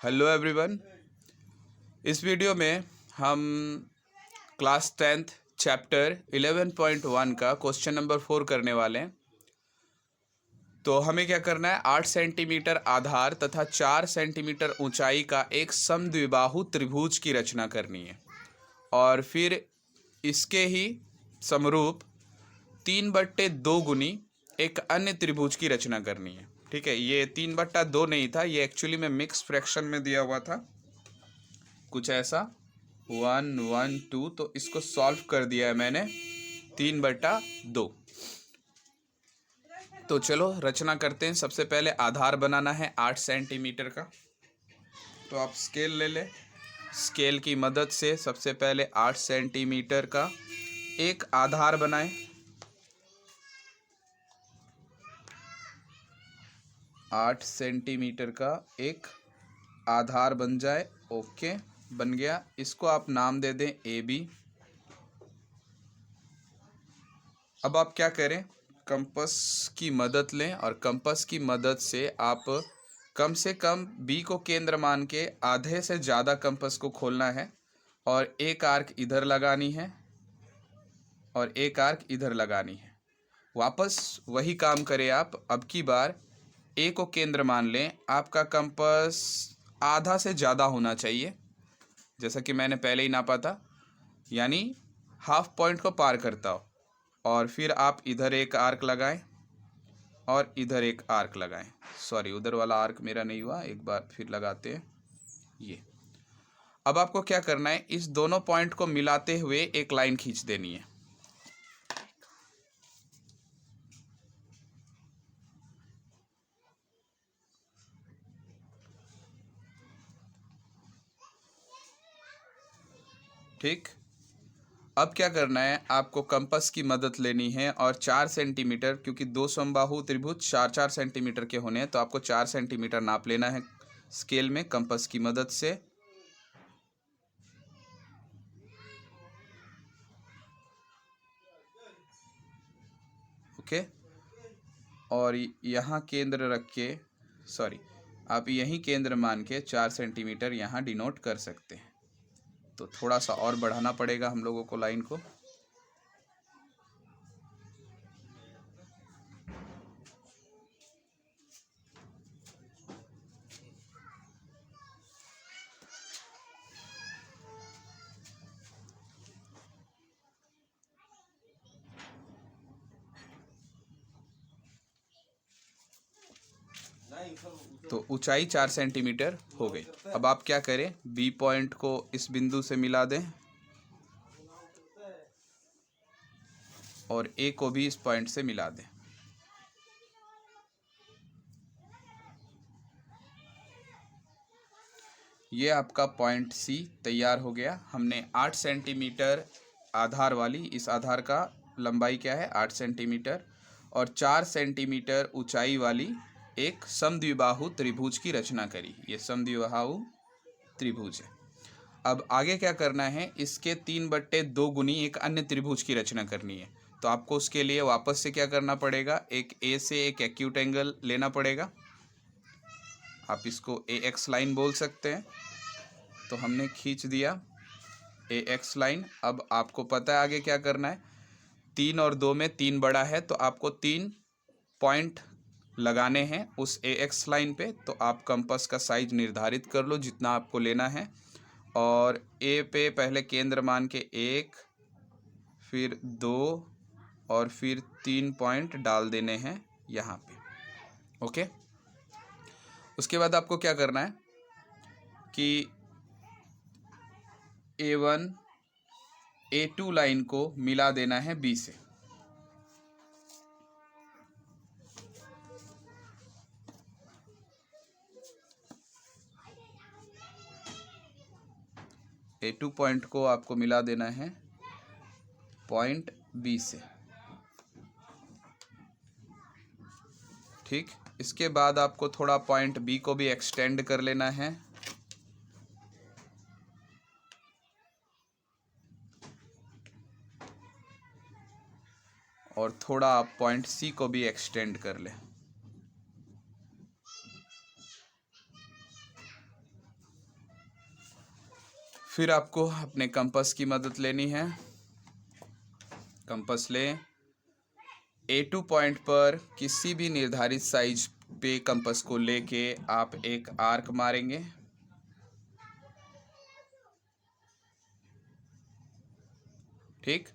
Hello everyone. इस video में हम क्लास 10th चैप्टर 11.1 का क्वेश्चन नंबर 4 करने वाले हैं। तो हमें क्या करना है, 8 सेंटीमीटर आधार तथा 4 सेंटीमीटर ऊंचाई का एक समद्विबाहु त्रिभुज की रचना करनी है और फिर इसके ही समरूप 3/2 गुनी एक अन्य त्रिभुज की रचना करनी है। ठीक है, ये 3/2 नहीं था, ये एक्चुअली में मिक्स फ्रैक्शन में दिया हुआ था कुछ ऐसा 1 1 2। तो इसको सॉल्व कर दिया है मैंने 3/2। तो चलो रचना करते हैं। सबसे पहले आधार बनाना है 8 सेंटीमीटर का। तो आप स्केल ले लें। स्केल की मदद से सबसे पहले 8 सेंटीमीटर का एक आधार बनाएं। 8 सेंटीमीटर का एक आधार बन जाए। ओके, बन गया। इसको आप नाम दे दें AB। अब आप क्या करें, कंपास की मदद लें और कंपास की मदद से आप कम से कम B को केंद्र मान के आधे से ज़्यादा कंपास को खोलना है और एक आर्क इधर लगानी है और एक आर्क इधर लगानी है। वापस वही काम करें आप। अब की बार A को केंद्र मान लें। आपका कंपास आधा से ज़्यादा होना चाहिए, जैसा कि मैंने पहले ही नापा था, यानी हाफ पॉइंट को पार करता हो। और फिर आप इधर एक आर्क लगाएं और इधर एक आर्क लगाएं। सॉरी, उधर वाला आर्क मेरा नहीं हुआ, एक बार फिर लगाते हैं ये। अब आपको क्या करना है, इस दोनों पॉइंट को मिलाते हुए एक लाइन खींच देनी है। ठीक, अब क्या करना है, आपको कंपास की मदद लेनी है और 4 सेंटीमीटर, क्योंकि दो समबाहु त्रिभुज 4-4 सेंटीमीटर के होने हैं, तो आपको 4 सेंटीमीटर नाप लेना है स्केल में कंपास की मदद से। ओके, और यहाँ केंद्र रख के, सॉरी, आप यहीं केंद्र मान के 4 सेंटीमीटर यहाँ डिनोट कर सकते हैं। तो थोड़ा सा और बढ़ाना पड़ेगा हम लोगों को लाइन को। तो ऊंचाई 4 सेंटीमीटर हो गई। अब आप क्या करें, B पॉइंट को इस बिंदु से मिला दें और A को भी इस पॉइंट से मिला दें। ये आपका पॉइंट C तैयार हो गया। हमने 8 सेंटीमीटर आधार वाली, इस आधार का लंबाई क्या है 8 सेंटीमीटर, और 4 सेंटीमीटर ऊंचाई वाली एक समद्विबाहु त्रिभुज की रचना करी। ये समद्विबाहु त्रिभुज है। अब आगे क्या करना है, इसके 3/2 गुनी एक अन्य त्रिभुज की रचना करनी है। तो आपको उसके लिए वापस से क्या करना पड़ेगा, एक A से एक एक्यूट एंगल लेना पड़ेगा। आप इसको AX लाइन बोल सकते हैं। तो हमने खींच दिया AX लाइन। अब आपको पता है आगे क्या करना है, 3 और 2 में 3 बड़ा है, तो आपको 3 पॉइंट लगाने हैं उस AX लाइन पे। तो आप कंपास का साइज निर्धारित कर लो जितना आपको लेना है, और A पे पहले केंद्र मान के 1, फिर 2 और फिर 3 पॉइंट डाल देने हैं यहाँ पे। ओके, उसके बाद आपको क्या करना है कि A1 A2 लाइन को मिला देना है B से। A2 पॉइंट को आपको मिला देना है पॉइंट B से। ठीक, इसके बाद आपको थोड़ा पॉइंट B को भी एक्सटेंड कर लेना है। और थोड़ा आप पॉइंट C को भी एक्सटेंड कर लें। फिर आपको अपने कंपास की मदद लेनी है। कंपास लें, A2 पॉइंट पर किसी भी निर्धारित साइज पे कंपास को लेके आप एक आर्क मारेंगे। ठीक,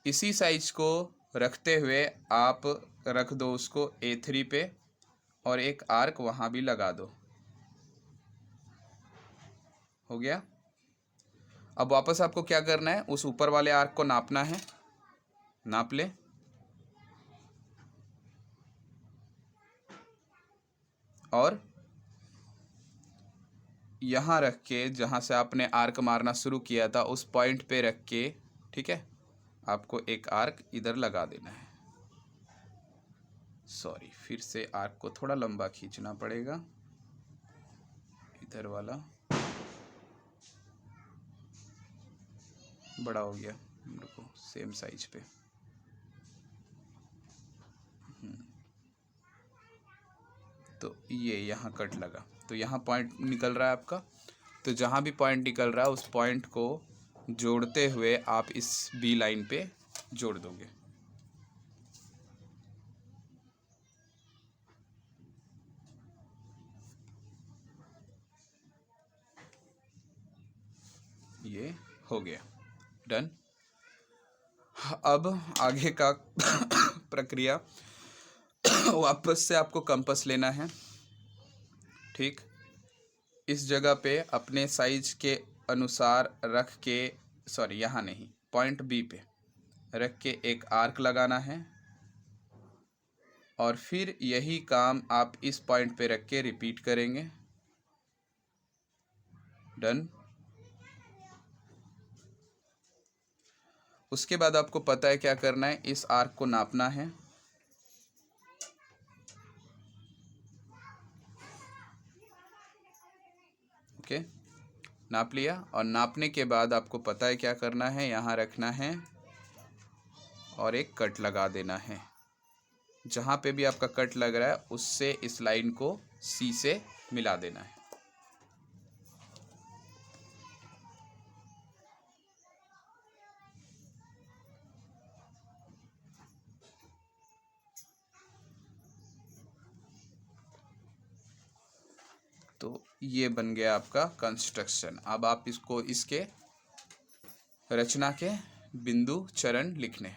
इसी साइज को रखते हुए आप रख दो उसको A3 पे और एक आर्क वहाँ भी लगा दो। हो गया। अब वापस आपको क्या करना है, उस ऊपर वाले आर्क को नापना है। नाप ले, और यहाँ रख के जहाँ से आपने आर्क मारना शुरू किया था उस पॉइंट पे रख के, ठीक है, आपको एक आर्क इधर लगा देना है। सॉरी, फिर से आर्क को थोड़ा लंबा खींचना पड़ेगा, इधर वाला बड़ा हो गया, रुको, सेम साइज पे। तो ये यहाँ कट लगा, तो यहाँ पॉइंट निकल रहा है आपका। तो जहाँ भी पॉइंट निकल रहा है उस पॉइंट को जोड़ते हुए आप इस बी लाइन पे जोड़ दोगे। ये हो गया, डन। अब आगे का प्रक्रिया, वापस से आपको कंपास लेना है। ठीक, इस जगह पे अपने साइज के अनुसार रख के, सॉरी यहाँ नहीं, पॉइंट बी पे रख के एक आर्क लगाना है, और फिर यही काम आप इस पॉइंट पे रख के रिपीट करेंगे। डन। उसके बाद आपको पता है क्या करना है, इस आर्क को नापना है। ओके, नाप लिया, और नापने के बाद आपको पता है क्या करना है, यहाँ रखना है और एक कट लगा देना है। जहाँ पे भी आपका कट लग रहा है उससे इस लाइन को सी से मिला देना है। तो ये बन गया आपका कंस्ट्रक्शन। अब आप इसको इसके रचना के बिंदु चरण लिखने